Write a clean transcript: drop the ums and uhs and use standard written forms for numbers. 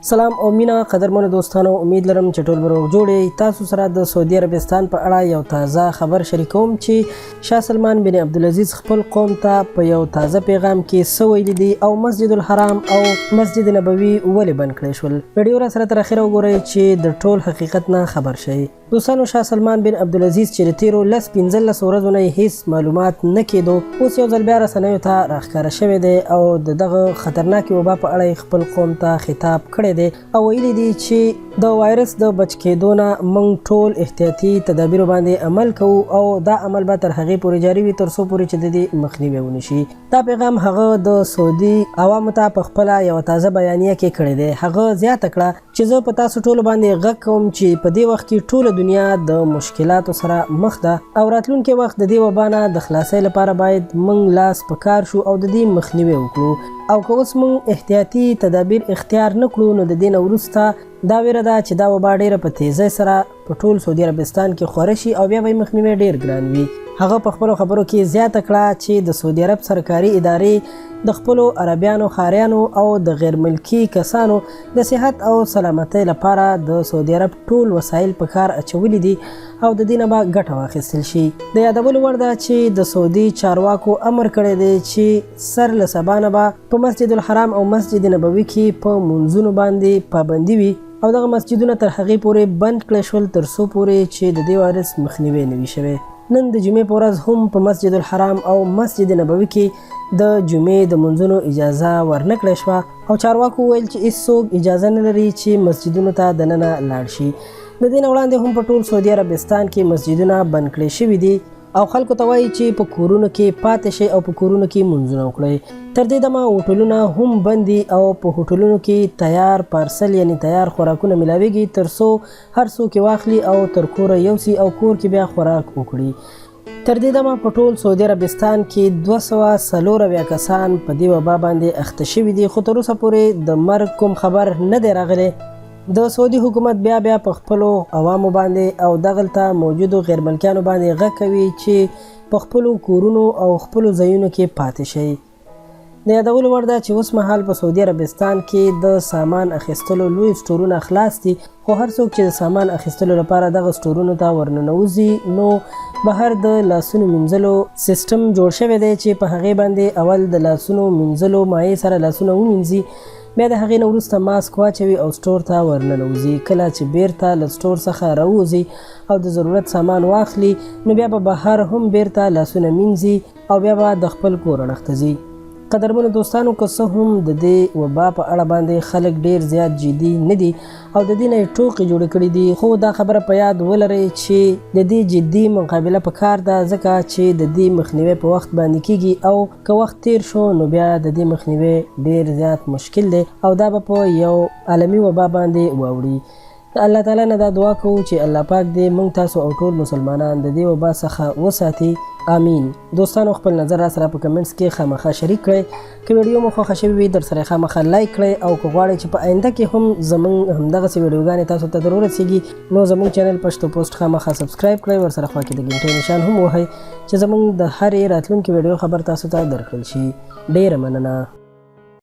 سلام او مینا قدرمنو دوستانو، امید لرم چې ټول به روغ جوړ یې. تاسو سره د سعودي عربستان په اړه یو تازه خبر شریکوم چې شاه سلمان بن عبدالعزیز خپل قوم ته په یو تازه پیغام کې څه ویلي دي او مسجد الحرام او مسجد نبوی ولې بند کړی شول. ویډیو را سره تر اخره وګورئ چې د ټول حقیقت نه خبر شئ. دوستانو، شاه سلمان بن عبدالعزیز چې د تیرو 15 ورځو نه هیڅ معلومات نه کېدو، اوس یو ځل بیا رسنیو ته راښکاره شوی دی او د دغه خطرناکې وبا په اړه خپل قوم ته خطاب کړی دی او ویلي دي چې د وایرس د بچ کېدو نه موږ ټول احتیاطي تدابیرو باندې عمل کوو او دا عمل به تر هغې پورې جاري وي تر څو پورې چې د دې مخنیوی ونشي. دا پیغام هغه د سعودي عوامو ته په خپله یوه تازه بیانیه کې کړی دی. هغه زیاته کړه چې زه په تاسو ټولو باندې غږ کوم چې په دې وخت کې ټوله دنیا د مشکلاتو سره مخ ده او راتلونکي وخت د دې وبا نه د خلاصۍ لپاره باید موږ لاس په کار شو او د دې مخنیوی وکړو. او که اوس موږ احتیاطي تدابیر اختیار نه کړو نو د دې نه وروسته دا ویره ده چې دا وبا ډیره په تیزۍ سره په ټول سعودي عربستان کې خوره شي او بیا به مخنیوی ډیر ګران وي. هغه په خپلو خبرو کې زیاته کړه چې د سعودي عرب سرکاري ادارې د خپلو عربیانو، ښاریانو او د غیر ملکي کسانو د صحت او سلامتۍ لپاره د سعودي عرب ټول وسایل په کار اچولي دي او د دې نه به ګټه واخیستل شي. د یادولو وړ ده چې د سعودي چارواکو امر کړی دی چې سر له سبا نه به په مسجد الحرام او مسجد نبوي کې په منځونو باندې پابندي وي او دغه مسجدونه تر هغې پورې بند کړی شول تر څو پورې چې د دې وایرس مخنیوی نه وي شوی. نن د جمعې په ورځ هم په مسجد الحرام او مسجد نبوي کې د جمعې د منځونو اجازه ورنه کړې شوه او چارواکو ویل چې هیڅوک اجازه نه لري چې مسجدونو ته دننه لاړ شي. د دې نه وړاندې هم په ټول سعودي عربستان کې مسجدونه بند کړي شوي دي او خلکو ته وایي چې په کورونو کې پاتې شئ او په کورونو کې منځونه وکړئ. تر دې دمه هوټلونه هم بند دي او په هوټلونو کې تیار پارسل یعنی تیار خوراکونه ملاویږي تر څو هر څوک یې واخلي او تر کوره یوسي او کور کې بیا خوراک وکړي. تر دې دمه په ټول سعودي عربستان کې 240 کسان په دې وبا باندې اخته شوي دي خو تر اوسه پورې د مرګ کوم خبر نه دی راغلی. د سعودي حکومت بیا په خپلو عوامو باندې او دغلته موجودو غیر ملکیانو باندې غږ کوي چې په خپلو کورونو او خپلو ځایونو کې پاتې شي. د یادولو وړ ده چې اوس مهال په سعودي عربستان کې د سامان اخیستلو لوی سټورونه خلاص دي خو هر څوک چې د سامان اخیستلو لپاره دغه سټورونو ته ورننوځي نو بهر د لاسونو مینځلو سیستم جوړ شوی دی چې په هغې باندې اول د لاسونو مینځلو مایع سره لاسونه ومینځي، بیا د هغې نه وروسته ماسک واچوي او سټور ته ورننوځي. کله چې بیرته له سټور څخه راوځي او د ضرورت سامان واخلي نو بیا به بهر هم بیرته لاسونه مینځي او بیا به د خپل کور اړخته ځي. قدرمنو دوستانو، که څه هم د دې وبا په اړه باندې خلک ډیر زیات جدي نه دي او د دې نه یې ټوکې جوړې کړي دي خو دا خبره په یاد ولرئ چې د دې جدي مقابله په کار ده ځکه چې د دې مخنیوی په وخت باندې کیږي او که وخت تیر شو نو بیا د دې مخنیوی ډیر زیات مشکل دی او دا به په یو عالمي وبا باندې واوړي. الله تعالی نه دا دعا کوو چې الله پاک دې موږ تاسو او ټول مسلمانان د دې وبا څخه وساتي. آمین. دوستانو، خپل نظر را سره په کمنټس کې خامخا شریک کړئ. که ویډیو مو خوښه شوې وي در سره خامخا لایک کړئ او که غواړئ چې په آینده کې هم زموږ همدغسې ویډیوګانې تاسو ته در ورسیږي نو زموږ چینل پښتو پوسټ خامخا سبسکرایب کړئ، ورسره خوا کې د ګنټۍ نشان هم وهئ چې زموږ د هرې راتلونکې ویډیو خبر تاسو ته درکړل شي. ډیره مننه.